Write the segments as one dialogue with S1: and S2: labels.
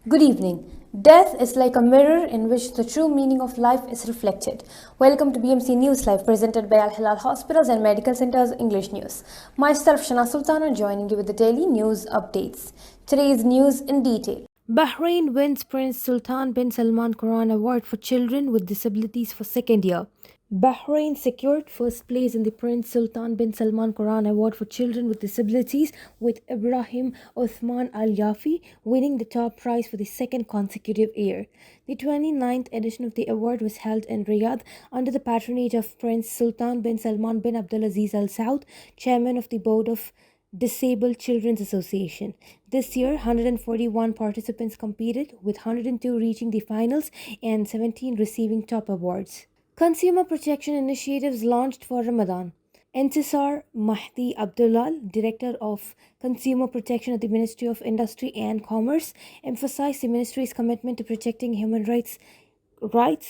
S1: Good evening. Death is like a mirror in which the true meaning of life is reflected. Welcome to BMC News Live, presented by Al Hilal Hospitals and Medical Centers English News. Myself, Shana Sultana, joining you with the daily news updates. Today's news in detail. Bahrain wins Prince Sultan bin Salman Quran Award for Children with Disabilities for second year. Bahrain secured first place in the Prince Sultan bin Salman Quran Award for Children with Disabilities, with Ibrahim Uthman Al Yafi winning the top prize for the second consecutive year. The 29th edition of the award was held in Riyadh under the patronage of Prince Sultan bin Salman bin Abdulaziz Al Saud, chairman of the board of Disabled Children's Association. This year, 141 participants competed, with 102 reaching the finals and 17 receiving top awards. Consumer protection initiatives launched for Ramadan. Intisar Mahdi Abdullah, Director of Consumer Protection at the Ministry of Industry and Commerce, emphasized the ministry's commitment to protecting human rights,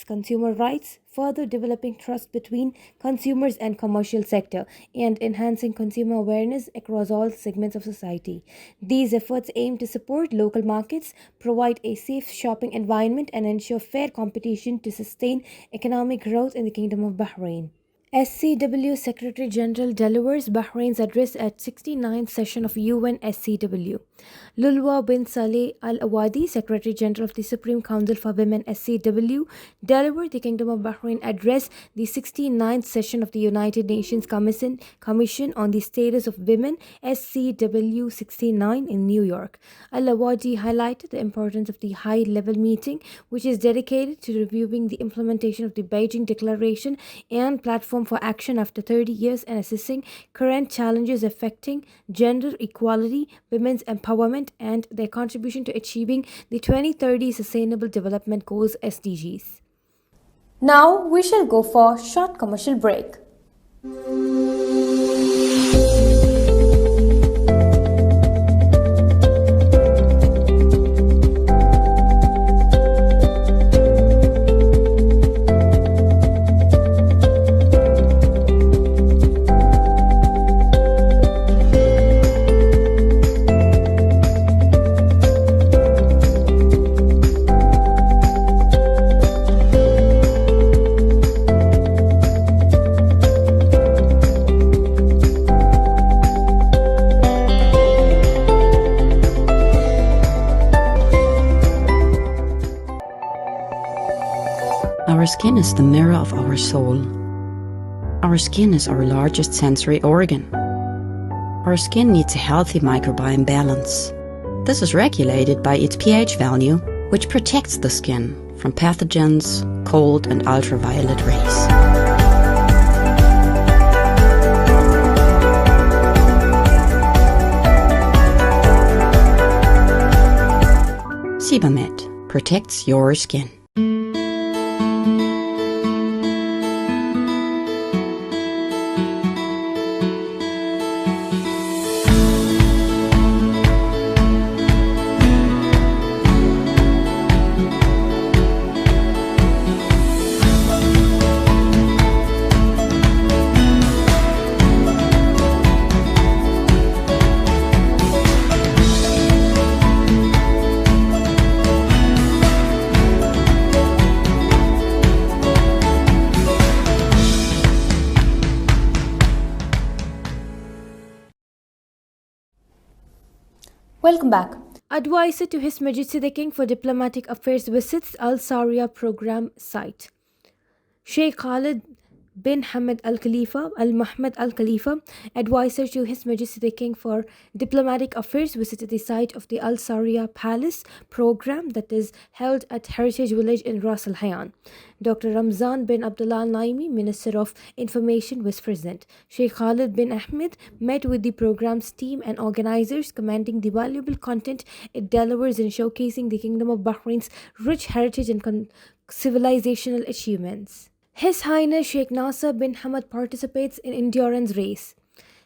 S1: consumer rights, further developing trust between consumers and commercial sector, and enhancing consumer awareness across all segments of society. These efforts aim to support local markets, provide a safe shopping environment, and ensure fair competition to sustain economic growth in the Kingdom of Bahrain. SCW Secretary General delivers Bahrain's address at 69th session of UN SCW. Lulwa bin Saleh Al Awadi, Secretary General of the Supreme Council for Women SCW, delivered the Kingdom of Bahrain address the 69th session of the United Nations Commission on the Status of Women SCW 69 in New York. Al Awadi highlighted the importance of the high-level meeting, which is dedicated to reviewing the implementation of the Beijing Declaration and Platform for Action after 30 years and assessing current challenges affecting gender equality, women's empowerment, and their contribution to achieving the 2030 Sustainable Development Goals SDGs. Now we shall go for a short commercial break.
S2: Our skin is the mirror of our soul. Our skin is our largest sensory organ. Our skin needs a healthy microbiome balance. This is regulated by its pH value, which protects the skin from pathogens, cold and ultraviolet rays. Sebamed protects your skin.
S1: Welcome back. Advisor to His Majesty the King for Diplomatic Affairs visits Al Saria program site. Sheikh Khalid bin Hamad Al Khalifa, Al Mahmad Al Khalifa, advisor to His Majesty the King for Diplomatic Affairs, visited the site of the Al Saria Palace program that is held at Heritage Village in Ras Al Hayyan. Dr. Ramzan bin Abdullah Al Naimi, Minister of Information, was present. Sheikh Khalid bin Ahmed met with the program's team and organizers, commending the valuable content it delivers in showcasing the Kingdom of Bahrain's rich heritage and civilizational achievements. His Highness Sheikh Nasser bin Hamad participates in endurance race.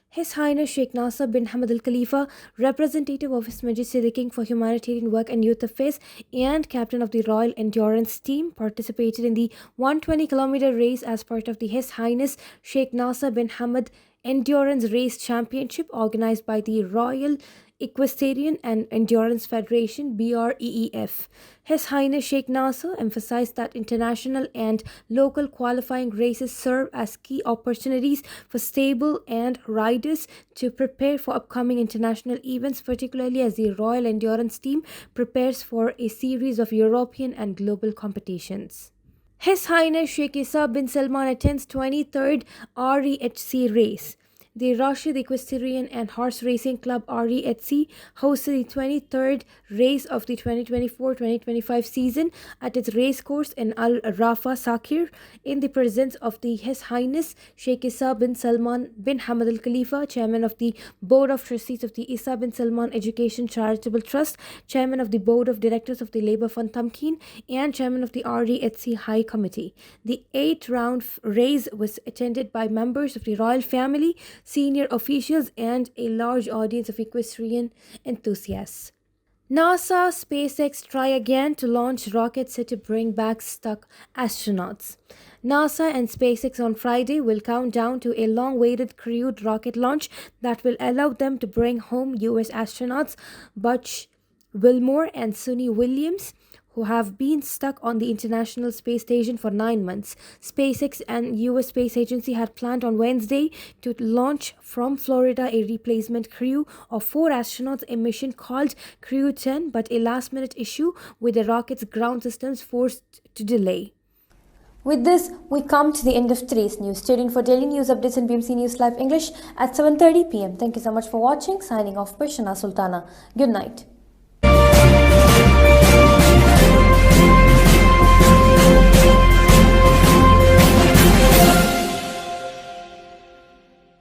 S1: His Highness Sheikh Nasser bin Hamad Al Khalifa, representative of His Majesty the King for Humanitarian Work and Youth Affairs and captain of the Royal Endurance Team, participated in the 120-kilometer race as part of the His Highness Sheikh Nasser bin Hamad Endurance Race Championship organized by the Royal Equestrian and Endurance Federation (BREEF). His Highness Sheikh Nasser emphasized that international and local qualifying races serve as key opportunities for stable and riders to prepare for upcoming international events, particularly as the Royal Endurance Team prepares for a series of European and global competitions. His Highness Sheikh Isa bin Salman attends 23rd REHC race. The Rashid Equestrian and Horse Racing Club (REHC) hosted the 23rd race of the 2024-2025 season at its racecourse in Al Rafa Sakir in the presence of His Highness Sheikh Isa bin Salman bin Hamad Al Khalifa, Chairman of the Board of Trustees of the Isa bin Salman Education Charitable Trust, Chairman of the Board of Directors of the Labour Fund Tamkeen, and Chairman of the REHC High Committee. The 8-round race was attended by members of the royal family, senior officials, and a large audience of equestrian enthusiasts. NASA, SpaceX try again to launch rockets set to bring back stuck astronauts. NASA and SpaceX on Friday will count down to a long-awaited crewed rocket launch that will allow them to bring home U.S. astronauts Butch Wilmore and Suni Williams, who have been stuck on the International Space Station for 9 months. SpaceX and U.S. Space Agency had planned on Wednesday to launch from Florida a replacement crew of 4 astronauts, a mission called Crew 10, but a last-minute issue with the rocket's ground systems forced to delay. With this, we come to the end of today's news. Stay tuned for daily news updates on BMC News Live English at 7:30 p.m. Thank you so much for watching. Signing off by Shana Sultana. Good night.